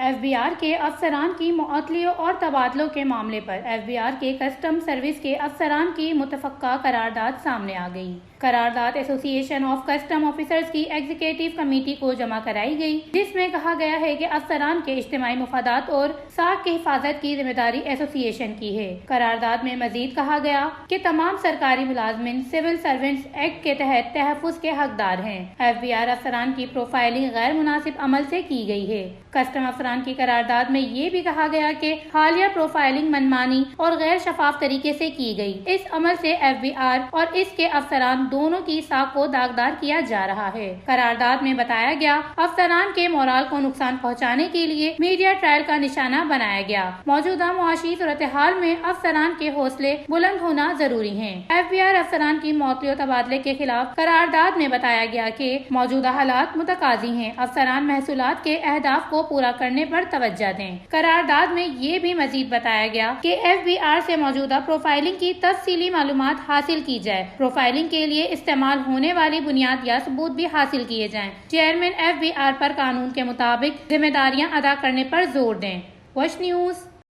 F B are کے افسران کی معطلیوں اور تبادلوں کے معاملے پر ایف بی آر کے کسٹم سروس کے افسران کی متفقہ قرارداد سامنے آ گئی۔ قرارداد ایسوسی ایشن آف کسٹم آفیسرز کی ایگزیکٹو کمیٹی کو جمع کرائی گئی، جس میں کہا گیا ہے کہ افسران کے اجتماعی مفادات اور ساکھ کی حفاظت کی ذمہ داری ایسوسی ایشن کی ہے۔ قرارداد میں مزید کہا گیا کہ تمام سرکاری ملازمین سول سروینٹس ایکٹ کے تحت تحفظ کے حقدار ہیں۔ ایف بی آر افسران کی پروفائلنگ غیر مناسب عمل سے کی گئی ہے۔ کسٹم افسران کی قرارداد میں یہ بھی کہا گیا کہ حالیہ پروفائلنگ منمانی اور غیر شفاف طریقے سے کی گئی۔ اس عمل سے ایف بی آر اور اس کے افسران دونوں کی ساکھ کو داغدار کیا جا رہا ہے۔ قرارداد میں بتایا گیا افسران کے مورال کو نقصان پہنچانے کے لیے میڈیا ٹرائل کا نشانہ بنایا گیا۔ موجودہ معاشی صورتحال میں افسران کے حوصلے بلند ہونا ضروری ہیں۔ ایف بی آر افسران کی معطلی و تبادلے کے خلاف قرارداد میں بتایا گیا کہ موجودہ حالات متقاضی ہیں۔ افسران محصولات کے اہداف کو پورا کرنے پر توجہ دیں۔ قرارداد میں یہ بھی مزید بتایا گیا کہ ایف بی آر سے موجودہ پروفائلنگ کی تفصیلی معلومات حاصل کی جائے۔ پروفائلنگ کے لیے استعمال ہونے والی بنیاد یا ثبوت بھی حاصل کیے جائیں۔ چیئرمین ایف بی آر پر قانون کے مطابق ذمہ داریاں ادا کرنے پر زور دیں۔ وش نیوز